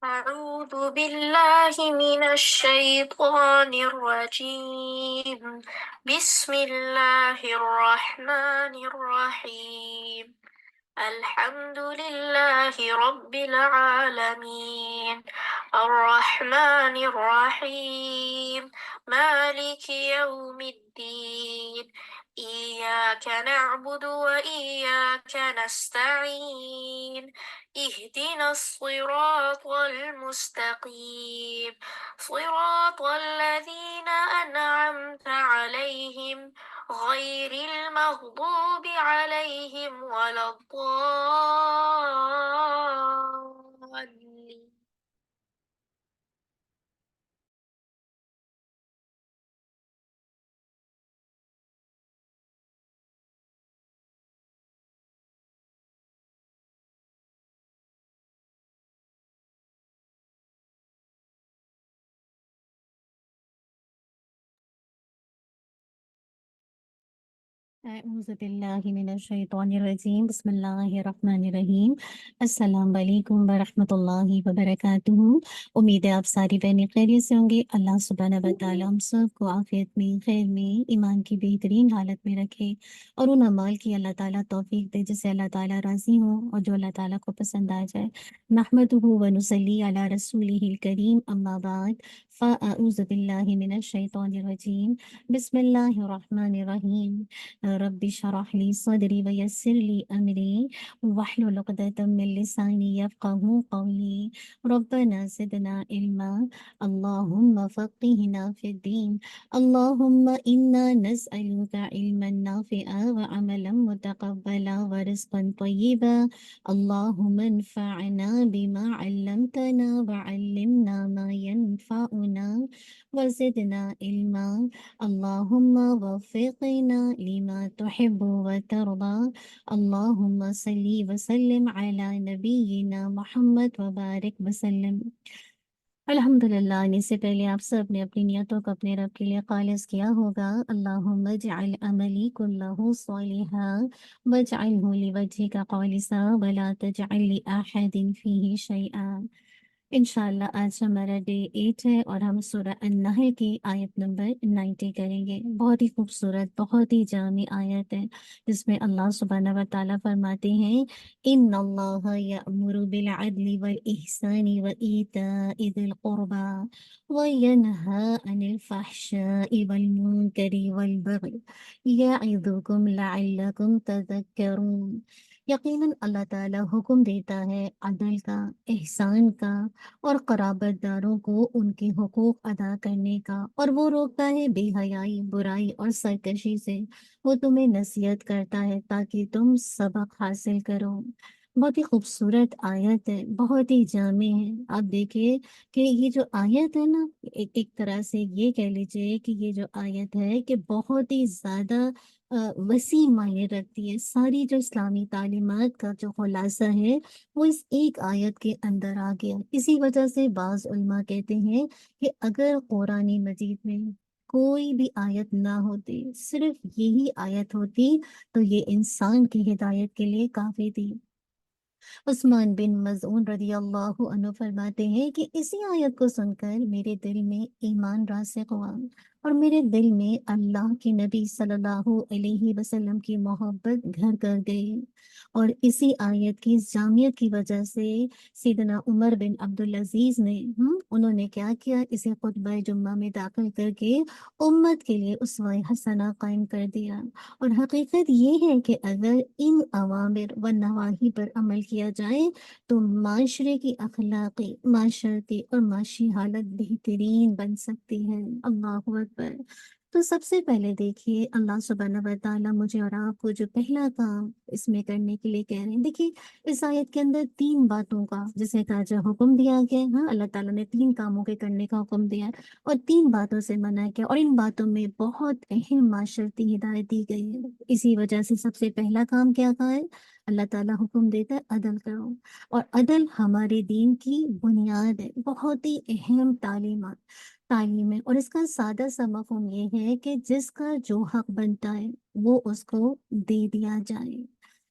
أعوذ بالله من الشيطان الرجيم. بسم الله الرحمن الرحيم. الحمد لله رب العالمين، الرحمن الرحيم، مالك يوم الدين. إياك نعبد وإياك نستعين. اهدنا الصراط المستقيم، صراط الذين أنعمت عليهم غير المغضوب عليهم ولا الضالين. أعوذ بالله من الشیطان الرجیم بسم اللہ الرحمن الرحیم السلام علیکم ورحمۃ اللہ وبرکاتہ۔ امید ہے آپ ساری بہنیں خیریت سے ہوں گے۔ اللہ سبحانہ و تعالیٰ ہم سب کو عافیت میں، خیر میں، ایمان کی بہترین حالت میں رکھے اور ان اعمال کی اللہ تعالیٰ توفیق دے جس سے اللہ تعالیٰ راضی ہوں اور جو اللہ تعالیٰ کو پسند آ جائے۔ نحمدہ و نصلی علی رسولہ الکریم، اما بعد فاعوذ باللہ من الشیطان الرجیم بسم اللہ الرحمن الرحیم۔ رب اشرح لي صدري ويسر لي أمري واحلل عقدة من لساني يفقهوا قولي ربنا زدنا علما اللهم فقهنا في الدين اللهم إنا نسألك علما نافعا وعملا متقبلا ورزقا طيبا اللهم انفعنا بما علمتنا وعلمنا ما ينفعنا وزدنا علما اللهم وفقنا لما تحب وترضى اللهم صل وسلم على نبينا محمد وبارك وسلم۔ الحمدللہ، آنے سے پہلے آپ سب نے اپنی نیتوں کو اپنے رب کے لیے خالص کیا ہوگا۔ اللہم اجعل عملی کلہ صالحا واجعلہ لوجہک خالصا ولا تجعل لأحد فیہ شیئا۔ انشاءاللہ آج ہمارا ڈے 8 ہے اور ہم سورہ النحل کی آیت نمبر 90 کریں گے۔ بہت ہی خوبصورت، بہت ہی جامع آیت ہے جس میں اللہ سبحانہ و تعالیٰ فرماتے ہیں ان اللہ یأمر بالعدل والاحسان وایتاء ذی القربى وینہی عن الفحشاء والمنکر والبغی یعظکم لعلکم تذکرون۔ یقیناً اللہ تعالیٰ حکم دیتا ہے عدل کا، احسان کا اور قرابت داروں کو ان کے حقوق ادا کرنے کا، اور وہ روکتا ہے بے حیائی، برائی اور سرکشی سے۔ وہ تمہیں نصیحت کرتا ہے تاکہ تم سبق حاصل کرو۔ بہت ہی خوبصورت آیت ہے، بہت ہی جامع ہے۔ آپ دیکھیے کہ یہ جو آیت ہے نا، ایک طرح سے یہ کہہ لیجیے کہ یہ جو آیت ہے کہ بہت ہی زیادہ وسیع معنی رکھتی ہے۔ ساری جو اسلامی تعلیمات کا جو خلاصہ ہے وہ اس ایک آیت کے اندر آ گیا۔ اسی وجہ سے بعض علماء کہتے ہیں کہ اگر قرآن مجید میں کوئی بھی آیت نہ ہوتی، صرف یہی آیت ہوتی تو یہ انسان کی ہدایت کے لیے کافی تھی۔ عثمان بن مظعون رضی اللہ عنہ فرماتے ہیں کہ اسی آیت کو سن کر میرے دل میں ایمان راسخ ہوا اور میرے دل میں اللہ کے نبی صلی اللہ علیہ وسلم کی محبت گھر کر گئی، اور اسی آیت کی اس جامعیت کی وجہ سے سیدنا عمر بن عبدالعزیز نے انہوں نے کیا کیا، اسے خطبہ جمعہ میں داخل کر کے امت کے لیے اسوہ حسنہ قائم کر دیا۔ اور حقیقت یہ ہے کہ اگر ان اوامر و نواہی پر عمل کیا جائے تو معاشرے کی اخلاقی، معاشرتی اور معاشی حالت بہترین بن سکتی ہے۔ اللہ اکبر۔ تو سب سے پہلے دیکھیے اللہ سبحانہ و تعالیٰ مجھے اور آپ کو جو پہلا کام اس میں کرنے کے لیے کہہ رہے ہیں، دیکھیے اس آیت کے اندر 3 باتوں کا جسے تاجہ حکم دیا گیا۔ ہاں، اللہ تعالیٰ نے 3 کاموں کے کرنے کا حکم دیا اور 3 باتوں سے منع کیا، اور ان باتوں میں بہت اہم معاشرتی ہدایت دی گئی ہے۔ اسی وجہ سے سب سے پہلا کام کیا کہا ہے؟ اللہ تعالیٰ حکم دیتا ہے عدل کرو، اور عدل ہمارے دین کی بنیاد ہے، بہت ہی اہم تعلیم ہے، اور اس کا سادہ سا مفہوم یہ ہے کہ جس کا جو حق بنتا ہے وہ اس کو دے دیا جائے۔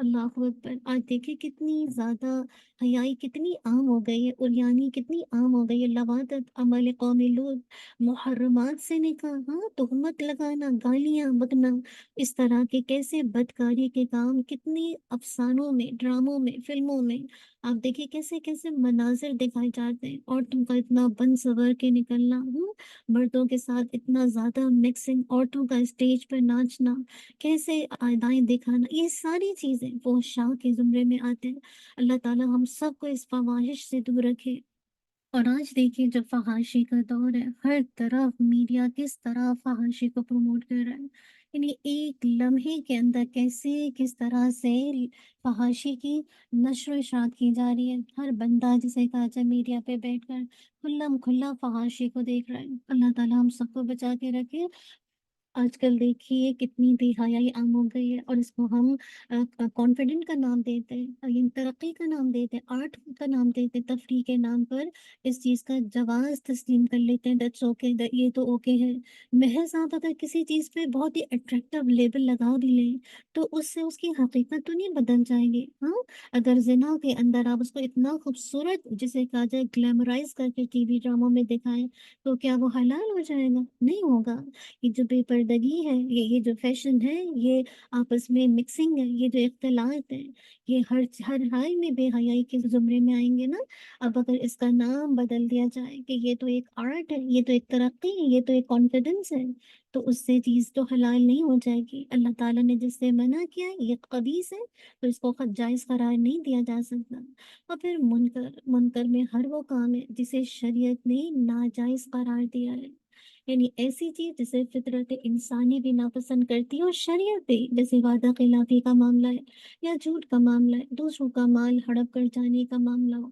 اللہ اکبر! آج دیکھیے کتنی زیادہ حیائی کتنی عام ہو گئی ہے، عریانی کتنی عام ہو گئی ہے، لواطت عمل قوم لوط، محرمات سے نکاح، ہاں، تہمت لگانا، گالیاں بکنا، اس طرح کے کیسے بدکاری کے کام کتنی افسانوں میں، ڈراموں میں، فلموں میں آپ دیکھیے کیسے کیسے مناظر دکھائے جاتے ہیں، عورتوں کا اتنا بن سور کے نکلنا، مردوں کے ساتھ اتنا زیادہ مکسنگ، عورتوں کا اسٹیج پر ناچنا، کیسے ادائیں دکھانا، یہ ساری چیزیں فحشاء کے زمرے میں آتے ہیں۔ اللہ تعالیٰ ہم سب کو اس فواہش سے دور رکھے۔ اور آج دیکھیے جب فحاشی کا دور ہے، ہر طرف میڈیا کس طرح فحاشی کو پروموٹ کر رہا ہے، یعنی ایک لمحے کے اندر کیسے کس طرح سے فحاشی کی نشر و اشاعت کی جا رہی ہے، ہر بندہ جسے کہا جائے میڈیا پہ بیٹھ کر کھلم کھلا فحاشی کو دیکھ رہا ہے۔ اللہ تعالیٰ ہم سب کو بچا کے رکھے۔ آج کل دیکھیے کتنی بے حیائی عام ہو گئی ہے اور اس کو ہم کانفیڈنٹ کا نام دیتے ہیں، یہ ترقی کا نام دیتے ہیں، آرٹ کا نام دیتے ہیں، تفریح کے نام پر اس چیز کا جواز تسلیم کر لیتے ہیں، دیٹس اوکے، یہ تو اوکے ہے۔ محض آپ اگر کسی چیز پہ بہت ہی اٹریکٹیو لیبل لگا بھی لیں تو اس سے اس کی حقیقت تو نہیں بدل جائے گی، ہاں؟ اگر زنا کے اندر آپ اس کو اتنا خوبصورت جسے کہا جائے گلیمرائز کر کے ٹی وی ڈراموں میں دکھائیں تو کیا وہ حلال ہو جائے گا؟ نہیں ہوگا۔ یہ جو بے پردگی ہے، یہ جو فیشن ہے، یہ آپس میں مکسنگ ہے، یہ جو اختلاط ہے، یہ ہر حال میں بے حیائی کے زمرے میں آئیں گے نا۔ اب اگر اس کا نام بدل دیا جائے کہ یہ تو ایک آرٹ ہے، یہ تو ایک ترقی ہے، یہ تو ایک کانفیڈنس ہے، تو اس سے چیز تو حلال نہیں ہو جائے گی۔ اللہ تعالیٰ نے جس سے منع کیا ہے یہ خبیث ہے، تو اس کو جائز قرار نہیں دیا جا سکتا۔ اور پھر منکر، منکر میں ہر وہ کام ہے جسے شریعت نے ناجائز قرار دیا ہے، یعنی ایسی چیز جسے فطرت انسانی بھی ناپسند کرتی ہے اور شریعت بھی، جیسے وعدہ خلافی کا معاملہ ہے، یا جھوٹ کا معاملہ ہے، دوسروں کا مال ہڑپ کر جانے کا معاملہ ہو،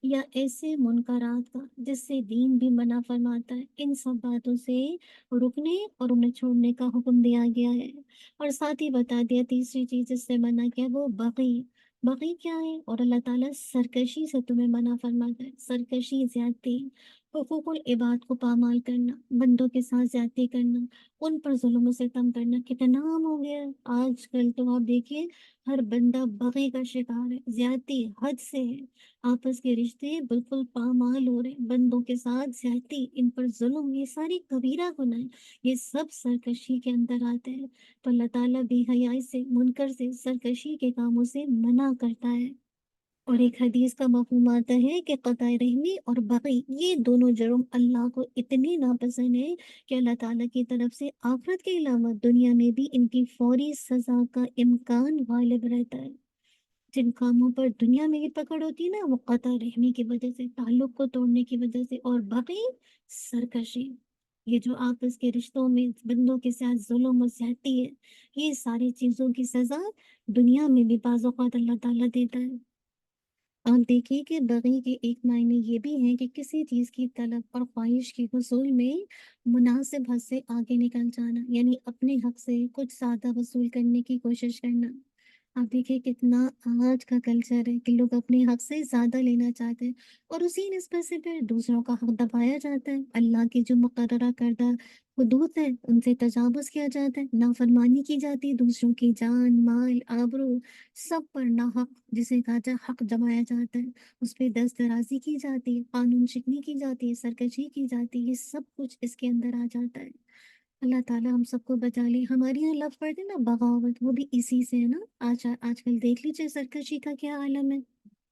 یا ایسے منکرات کا جس سے دین بھی منع فرماتا ہے، ان سب باتوں سے رکنے اور انہیں چھوڑنے کا حکم دیا گیا ہے۔ اور ساتھ ہی بتا دیا تیسری چیز جس سے منع کیا وہ بغی، بغی کیا ہے؟ اور اللہ تعالیٰ سرکشی سے تمہیں منع فرماتا ہے، سرکشی، زیادتی، حقوق العباد کو پامال کرنا، بندوں کے ساتھ زیادتی کرنا، ان پر ظلم و ستم کرنا کتنا عام ہو گیا ہے۔ آج کل تو آپ دیکھیے ہر بندہ بغی کا شکار ہے، زیادتی حد سے ہے، آپس کے رشتے بالکل پامال ہو رہے ہیں، بندوں کے ساتھ زیادتی، ان پر ظلم، یہ ساری کبیرہ گناہ ہیں، یہ سب سرکشی کے اندر آتے ہیں۔ تو اللہ تعالیٰ بے حیائی سے، منکر سے، سرکشی کے کاموں سے منع کرتا ہے۔ اور ایک حدیث کا مفہوم آتا ہے کہ قطع رحمی اور بغی یہ دونوں جرم اللہ کو اتنے ناپسند ہیں کہ اللہ تعالیٰ کی طرف سے آخرت کے علاوہ دنیا میں بھی ان کی فوری سزا کا امکان غالب رہتا ہے۔ جن کاموں پر دنیا میں یہ پکڑ ہوتی ہے نا وہ قطع رحمی کی وجہ سے، تعلق کو توڑنے کی وجہ سے، اور بغی، سرکشی، یہ جو آپس کے رشتوں میں بندوں کے ساتھ ظلم و زیادتی ہے، یہ ساری چیزوں کی سزا دنیا میں بھی بعض اوقات اللہ تعالیٰ دیتا ہے۔ آپ دیکھیے کہ بغی کے ایک معنی یہ بھی ہے کہ کسی چیز کی طلب اور خواہش کے حصول میں مناسب حد سے آگے نکل جانا، یعنی اپنے حق سے کچھ زیادہ وصول کرنے کی کوشش کرنا۔ آپ دیکھیے کتنا آج کا کلچر ہے کہ لوگ اپنے حق سے زیادہ لینا چاہتے ہیں اور اسی نسبت سے پھر دوسروں کا حق دبایا جاتا ہے، اللہ کی جو مقررہ کردہ حدود ہے ان سے تجاوز کیا جاتا ہے، نافرمانی کی جاتی ہے، دوسروں کی جان، مال، آبرو، سب پر ناحق جسے کہا جائے حق جمایا جاتا ہے، اس پہ دست درازی کی جاتی ہے، قانون شکنی کی جاتی ہے، سرکشی کی جاتی ہے، یہ سب کچھ اس کے اندر آ جاتا ہے۔ اللہ تعالیٰ ہم سب کو بچا لے۔ ہمارے یہاں لفظ پڑھتے ہیں نا بغاوت، وہ بھی اسی سے ہے نا۔ آج کل دیکھ لیجیے سرکشی کا کیا عالم ہے۔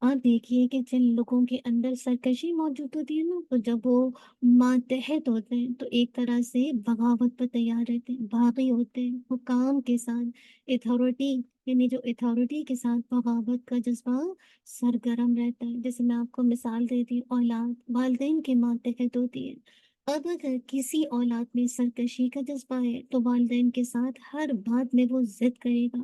اور دیکھیے کہ جن لوگوں کے اندر سرکشی موجود ہوتی ہے نا تو جب وہ ماتحت ہوتے ہیں تو ایک طرح سے بغاوت پر تیار رہتے ہیں، باغی ہوتے ہیں، حکام کے ساتھ اتھارٹی، یعنی جو اتھارٹی کے ساتھ بغاوت کا جذبہ سرگرم رہتا ہے۔ جیسے میں آپ کو مثال دیتی ہوں، اولاد والدین کے ماتحت ہوتی ہے، اب اگر کسی اولاد میں سرکشی کا جذبہ ہے تو والدین کے ساتھ ہر بات میں وہ ضد کرے گا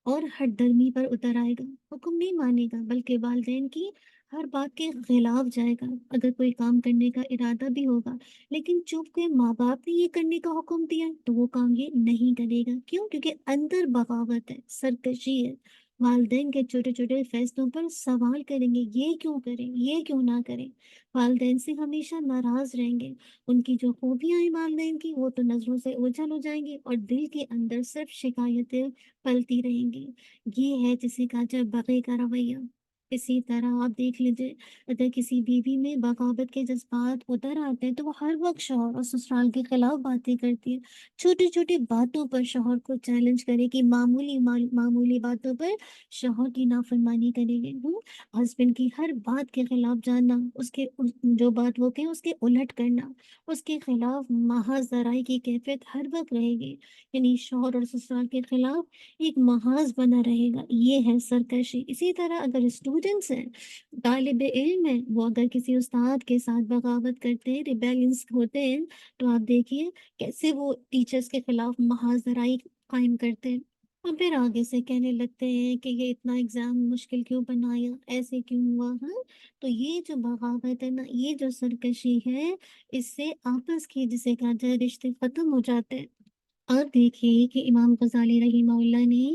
اور ہر درمی پر اتر آئے گا، حکم نہیں مانے گا بلکہ والدین کی ہر بات کے خلاف جائے گا۔ اگر کوئی کام کرنے کا ارادہ بھی ہوگا لیکن چونکہ ماں باپ نے یہ کرنے کا حکم دیا ہے تو وہ کام یہ نہیں کرے گا، کیوں؟ کیونکہ اندر بغاوت ہے، سرکشی ہے، والدین کے چھوٹے-چھوٹے فیصلوں پر سوال کریں گے، یہ کیوں کریں، یہ کیوں نہ کریں؟ والدین سے ہمیشہ ناراض رہیں گے، ان کی جو خوبیاں ہیں والدین کی وہ تو نظروں سے اوجھل ہو جائیں گی اور دل کے اندر صرف شکایتیں پلتی رہیں گی۔ یہ ہے جسے کہا جائے بغے کا رویہ۔ اسی طرح آپ دیکھ لیجیے، اگر کسی بیوی میں بغاوت کے جذبات اتر آتے ہیں تو وہ ہر وقت شوہر اور سسرال کے خلاف باتیں کرتی ہے، چھوٹی چھوٹی باتوں پر شوہر کو چیلنج کرے گی، معمولی باتوں پر شوہر کی نافرمانی کرے گی، ہسبینڈ کی ہر بات کے خلاف جاننا، جو بات وہ کہیں اس کے الٹ کرنا، اس کے خلاف محاذ ذرائی کی کیفیت ہر وقت رہے گی، یعنی شوہر اور سسرال کے خلاف ایک محاذ بنا رہے گا، یہ ہے سرکشی۔ اسی طرح اگر اسٹوڈنٹس ہیں، طالب علم ہیں، وہ اگر کسی استاد کے ساتھ بغاوت کرتے ہیں، ریبیلنس ہوتے ہیں، تو آپ دیکھیے کیسے وہ ٹیچرز کے خلاف محاذ ذرائی قائم کرتے ہیں اور پھر آگے سے کہنے لگتے ہیں کہ یہ اتنا ایگزام مشکل کیوں بنایا، ایسے کیوں ہوا، ہاں؟ تو یہ جو بغاوت ہے نا، یہ جو سرکشی ہے، اس سے آپس کی جسے کہا جائے رشتے ختم ہو جاتے ہیں۔ اور دیکھیے کہ امام غزالی رحمہ اللہ نے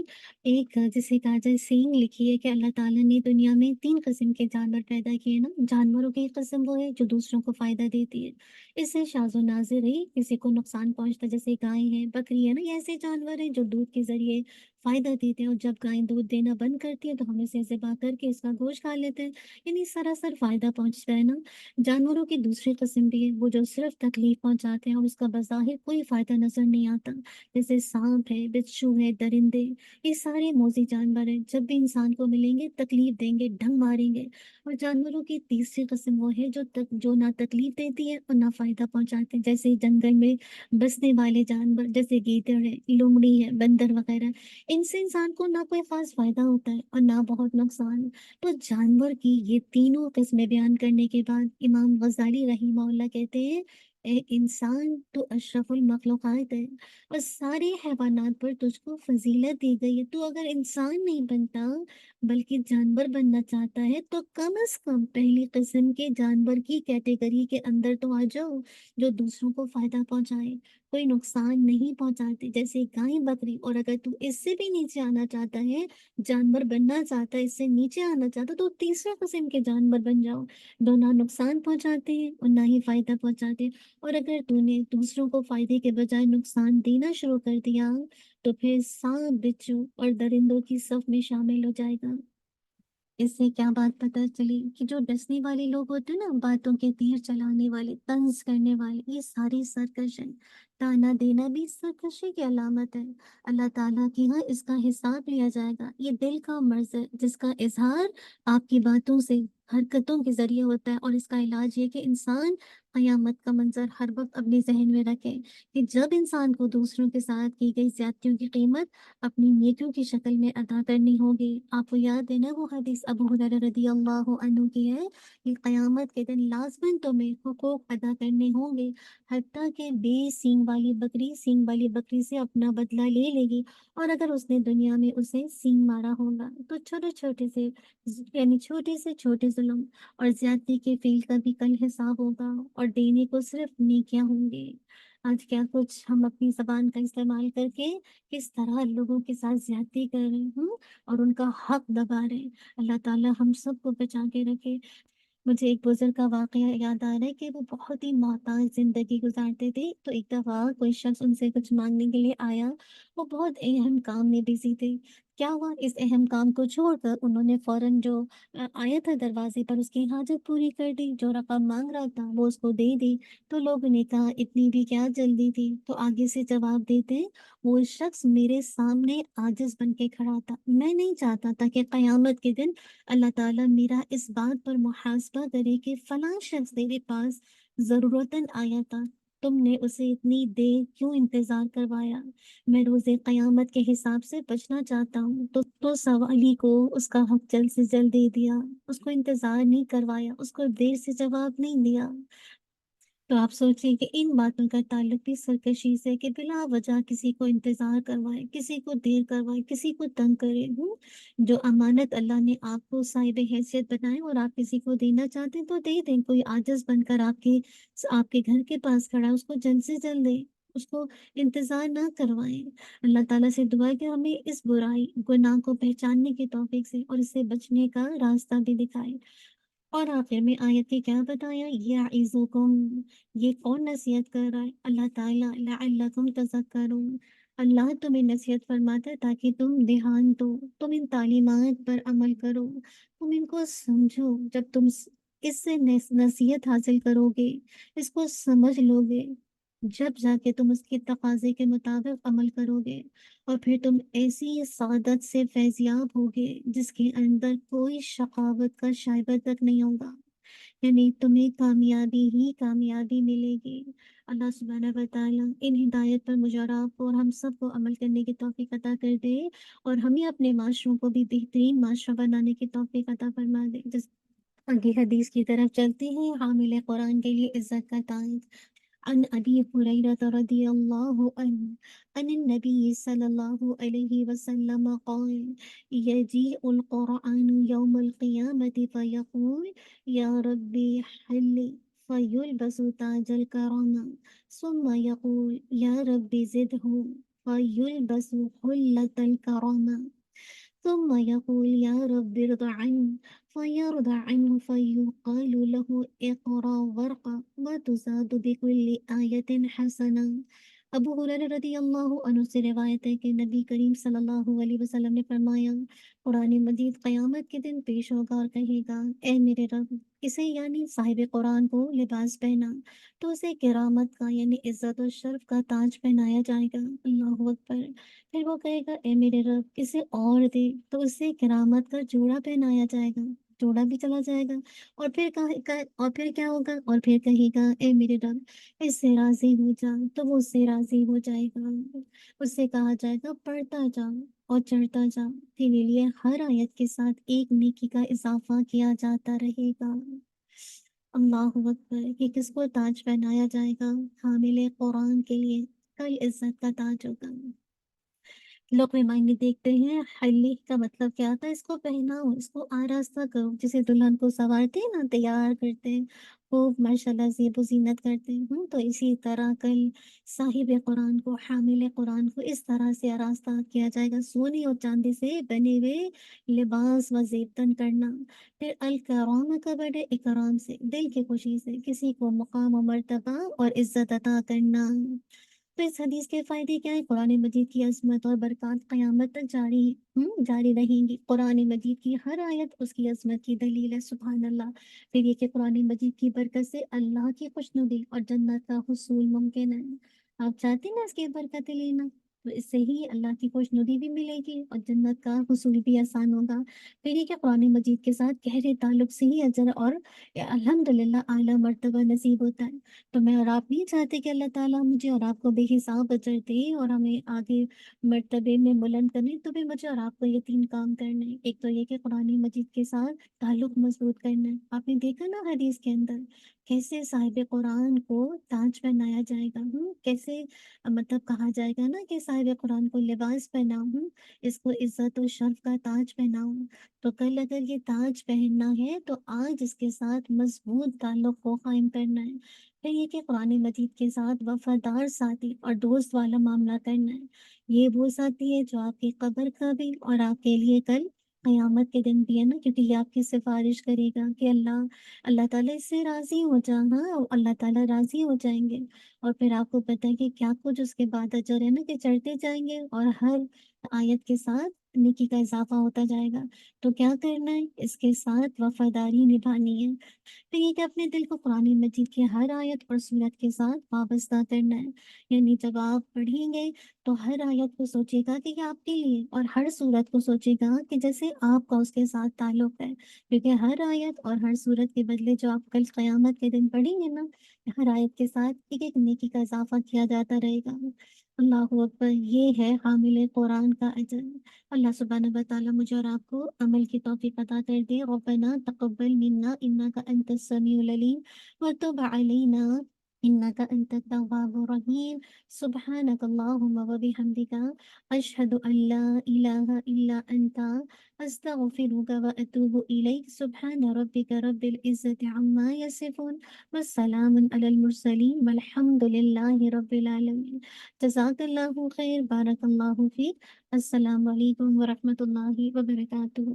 ایک جسے کہا جائے سینگ لکھی ہے کہ اللہ تعالیٰ نے دنیا میں 3 قسم کے جانور پیدا کیے نا، جانوروں کی ایک قسم وہ ہے جو دوسروں کو فائدہ دیتی ہے، اس سے شاذ و نادر ہے کسی کو نقصان پہنچتا، جیسے گائے ہیں، بکری ہے نا، یہ ایسے جانور ہیں جو دودھ کے ذریعے فائدہ دیتے ہیں، اور جب گائے دودھ دینا بند کرتی ہے تو ہم اسے ذبح کر کے اس کا گوشت کھا لیتے ہیں، یعنی سراسر فائدہ پہنچتا ہے نا۔ جانوروں کی دوسری قسم بھی ہے وہ جو صرف تکلیف پہنچاتے ہیں اور اس کا بظاہر کوئی فائدہ نظر نہیں آتا، جیسے سانپ ہے، بچھو ہے، درندے، یہ سارے موذی جانور ہیں، جب بھی انسان کو ملیں گے تکلیف دیں گے، ڈنگ ماریں گے۔ اور جانوروں کی تیسری قسم وہ ہے جو نہ تکلیف دیتی ہے اور نہ فائدہ پہنچاتے ہیں، جیسے جنگل میں بسنے والے جانور، جیسے گیدڑ ہے، لومڑی ہے، بندر وغیرہ، ان سے انسان کو نہ کوئی خاص فائدہ ہوتا ہے اور نہ بہت نقصان۔ تو جانور کی یہ تینوں قسمیں بیان کرنے کے بعد امام غزالی رحمہ اللہ کہتے ہیں، اے انسان تو اشرف المخلوقات ہے اور سارے حیوانات پر تجھ کو فضیلت دی گئی ہے، تو اگر انسان نہیں بنتا بلکہ جانور بننا چاہتا ہے تو کم از کم پہلی قسم کے جانور کی کیٹیگری کے اندر تو آ جاؤ، جو دوسروں کو فائدہ پہنچائے، کوئی نقصان نہیں پہنچاتے، جیسے گائے بکری۔ اور اگر تو اس سے بھی نیچے آنا چاہتا ہے، جانور بننا چاہتا ہے، اس سے نیچے آنا چاہتا ہے، تو تیسرا قسم کے جانور بن جاؤ، جو نہ نقصان پہنچاتے ہیں اور نہ ہی فائدہ پہنچاتے ہیں۔ اور اگر تو نے دوسروں کو فائدے کے بجائے نقصان دینا شروع کر دیا تو پھر سانپ، بچھو اور درندوں کی صف میں شامل ہو جائے گا۔ اس سے کیا بات پتہ چلی کہ جو ڈسنے والے لوگ ہوتے ہیں نا، باتوں کے تیر چلانے والے، طنز کرنے والے، یہ ساری سرکش ہیں۔ تانا دینا بھی سرکشی کی علامت ہے۔ اللہ تعالیٰ کی ہاں اس کا حساب لیا جائے گا۔ یہ دل کا مرض ہے جس کا اظہار آپ کی باتوں سے، حرکتوں کے ذریعے ہوتا ہے، اور اس کا علاج یہ کہ انسان قیامت کا منظر ہر وقت اپنے ذہن میں رکھے کہ جب انسان کو دوسروں کے ساتھ کی گئی زیادتیوں کی قیمت اپنی نیکیوں کی شکل میں ادا کرنی ہوگی۔ آپ کو یاد ہے نا وہ حدیث ابو ہریرہ رضی اللہ عنہ کی ہے کہ قیامت کے دن لازماً تمہیں حقوق ادا کرنے ہوں گے، حتیٰ کہ بے سینگ والی بکری سے اپنا بدلہ لے لے گی، اور اگر اس نے دنیا میں اسے سینگ مارا ہوگا تو چھوٹے سے چھوٹے ظلم اور زیادتی کے فیل کا بھی کل حساب ہوگا، اور دینے کو صرف نیکیاں ہوں گی۔ آج کیا کچھ ہم اپنی زبان کا استعمال کر کے کس طرح لوگوں کے ساتھ زیادتی کر رہے ہیں اور ان کا حق دبا رہے ہیں۔ اللہ تعالیٰ ہم سب کو بچا کے رکھے۔ مجھے ایک بزرگ کا واقعہ یاد آ رہا ہے کہ وہ بہت ہی محتاج زندگی گزارتے تھے، تو ایک دفعہ کوئی شخص ان سے کچھ مانگنے کے لیے آیا، وہ بہت اہم کام میں بزی تھے۔ کیا ہوا، اس اہم کام کو چھوڑ کر انہوں نے فوراً جو آیا تھا دروازے پر اس کی حاجت پوری کر دی، جو رقم مانگ رہا تھا وہ اس کو دے دی۔ تو لوگوں نے کہا اتنی بھی کیا جلدی تھی، تو آگے سے جواب دیتے، وہ شخص میرے سامنے عاجز بن کے کھڑا تھا، میں نہیں چاہتا تھا کہ قیامت کے دن اللہ تعالیٰ میرا اس بات پر محاسبہ کرے کہ فلاں شخص تیرے پاس ضرورتاً آیا تھا، تم نے اسے اتنی دیر کیوں انتظار کروایا؟ میں روز قیامت کے حساب سے بچنا چاہتا ہوں، تو سوالی کو اس کا حق جلد سے جلد دے دیا، اس کو انتظار نہیں کروایا، اس کو دیر سے جواب نہیں دیا۔ تو آپ سوچیں کہ ان باتوں کا تعلق بھی سرکشی سے، کہ بلا وجہ کسی کو انتظار کروائے، کسی کو دیر کروائے، کسی کو تنگ کرے جو امانت اللہ نے آپ کو صاحب حیثیت بنائے اور آپ کسی کو دینا چاہتے ہیں تو دے دیں، کوئی عاجز بن کر آپ کے گھر کے پاس کھڑا ہے اس کو جلد سے جلد دے۔ اس کو انتظار نہ کروائیں۔ اللہ تعالیٰ سے دعا ہے کہ ہمیں اس برائی گناہ کو پہچاننے کی توفیق سے اور اس سے بچنے کا راستہ بھی دکھائے۔ اور آخر میں آیت کے کیا بتایا، یعظکم، یہ کون نصیحت کر رہا ہے؟ اللہ تعالیٰ، لعلکم تذکرون، اللہ تمہیں نصیحت فرماتا ہے تاکہ تم دھیان دو، تم ان تعلیمات پر عمل کرو، تم ان کو سمجھو۔ جب تم اس سے نصیحت حاصل کرو گے، اس کو سمجھ لو گے، جب جا کے تم اس کے تقاضے کے مطابق عمل کرو گے، اور پھر تم ایسی سعادت سے فیضیاب ہوگے جس کے اندر کوئی شقاوت کا شائبہ تک نہیں ہوگا، یعنی تمہیں کامیابی ہی کامیابی ملے گی۔ اللہ سبحانہ و تعالیٰ ان ہدایت پر مجھے اور آپ کو اور ہم سب کو عمل کرنے کی توفیق عطا کر دے، اور ہمیں اپنے معاشروں کو بھی بہترین معاشرہ بنانے کی توفیق عطا فرما دے۔ جس آگے حدیث کی طرف چلتے ہیں، حامل قرآن کے لیے عزت کا تاج۔ عن أبي هريرة رضي الله عنه عن النبي صلى الله عليه وسلم قال يجيء القرآن يوم القيامة فيقول يا ربي حل، فيلبس تاج الكرامة، ثم يقول يا ربي زده، فيلبس حلة الكرامة، ثم يقول يا رب ارض عنه، فيرضى عنه، فيقال له اقرأ ورقة وتزاد بكل آية حسنة۔ ابو ہریرہ رضی اللہ عنہ سے روایت ہے کہ نبی کریم صلی اللہ علیہ وسلم نے فرمایا، قرآن مجید قیامت کے دن پیش ہوگا اور کہے گا، اے میرے رب، اسے یعنی صاحب قرآن کو لباس پہنا تو اسے کرامت کا یعنی عزت و شرف کا تاج پہنایا جائے گا۔ اللہ اکبر۔ پھر وہ کہے گا، اے میرے رب، اسے اور دے تو اسے کرامت کا جوڑا پہنایا جائے گا، جوڑا بھی چلا جائے گا۔ اور پھر کیا ہوگا، اور پھر کہے گا، اے میرے رب، اس سے راضی ہو جا تو وہ اس سے راضی ہو جائے گا۔ اس سے کہا جائے گا، پڑھتا جا اور چڑھتا جا، تیرے لیے ہر آیت کے ساتھ ایک نیکی کا اضافہ کیا جاتا رہے گا۔ اللہ اکبر۔ کہ کس کو تاج پہنایا جائے گا؟ حامل قرآن کے لیے کل عزت کا تاج ہوگا۔ لوگ معنی دیکھتے ہیں، حلی کا مطلب کیا تھا، اس کو پہناؤ، اس کو آراستہ کرو، جسے دلہن کو سنوارتے ہیں نا، تیار کرتے ہیں، خوب ماشاءاللہ زیب و زینت کرتے ہیں، تو اسی طرح کل صاحب قرآن کو، حامل قرآن کو اس طرح سے آراستہ کیا جائے گا، سونے اور چاندی سے بنے ہوئے لباس و زیبتن کرنا۔ پھر الکرام کا بڑے اکرام سے، دل کی خوشی سے کسی کو مقام و مرتبہ اور عزت عطا کرنا۔ تو اس حدیث کے فائدے کیا ہے؟ قرآن مجید کی عظمت اور برکات قیامت تک جاری رہیں گی۔ قرآن مجید کی ہر آیت اس کی عظمت کی دلیل ہے، سبحان اللہ۔ پھر یہ کہ قرآن مجید کی برکت سے اللہ کی خوشنودی اور جنت کا حصول ممکن ہے۔ آپ چاہتے ہیں نا اس کی برکتیں لینا، تو اس سے ہی اللہ کی خوشنودی بھی ملے گی اور جنت کا حصول بھی آسان ہوگا۔ پھر یہ کہ قرآن مجید کے ساتھ گہرے تعلق سے ہی اجر اور الحمدللہ اعلیٰ مرتبہ نصیب ہوتا ہے۔ تو میں اور آپ نہیں چاہتے کہ اللہ تعالیٰ مجھے اور آپ کو بے حساب اجر دے اور ہمیں آگے مرتبے میں بلند کرنے، تو بھی مجھے اور آپ کو یہ 3 کام کرنے ہیں۔ ایک تو یہ کہ قرآن مجید کے ساتھ تعلق مضبوط کرنا ہے۔ آپ نے دیکھا نا حدیث کے اندر کیسے صاحب قرآن کو تاج پہنایا جائے گا، کیسے مطلب کہا جائے گا نا کہ صاحب قرآن کو لباس پہناؤ، اس کو عزت و شرف کا تاج پہناؤ۔ تو کل اگر یہ تاج پہننا ہے تو آج اس کے ساتھ مضبوط تعلق کو قائم کرنا ہے۔ پھر یہ کہ قرآن مجید کے ساتھ وفادار ساتھی اور دوست والا معاملہ کرنا ہے۔ یہ وہ ساتھی ہے جو آپ کی قبر کا بھی اور آپ کے لیے کل قیامت کے دن بھی ہے نا، کیونکہ یہ آپ کی سفارش کرے گا کہ اللہ تعالیٰ اس سے راضی ہو جا، ہاں، اور اللہ تعالیٰ راضی ہو جائیں گے۔ اور پھر آپ کو پتہ ہے کہ کیا کچھ اس کے بعد اجر ہے نا کہ چڑھتے جائیں گے اور ہر آیت کے ساتھ نیکی کا اضافہ ہوتا جائے گا۔ تو کیا کرنا ہے؟ اس کے ساتھ وفاداری نبھانی ہے۔ تو یہ کہ اپنے دل کو قرآن مجید کی ہر آیت اور سورت کے ساتھ وابستہ کرنا ہے، یعنی جب آپ پڑھیں گے تو ہر آیت کو سوچے گا کہ یہ آپ کے لیے، اور ہر سورت کو سوچے گا کہ جیسے آپ کا اس کے ساتھ تعلق ہے، کیونکہ ہر آیت اور ہر سورت کے بدلے جو آپ کل قیامت کے دن پڑھیں گے نا، ہر آیت کے ساتھ ایک ایک نیکی کا اضافہ کیا جاتا رہے گا۔ اللہ اکبر۔ یہ ہے حامل قرآن کا اجر۔ اللہ سبحانہ و تعالیٰ مجھے اور آپ کو عمل کی توفیق عطا کر دے۔ ربنا تقبل منا انک انت السمیع العلیم وتب علینا إنك أنت التواب الرحيم سبحانك اللهم وبحمدك أشهد أن لا إله إلا أنت أستغفرك وأتوب إليك سبحان ربك رب العزة عما يصفون والسلام على المرسلين والحمد لله رب العالمين جزاك الله خير بارك الله فيك السلام عليكم ورحمة الله وبركاته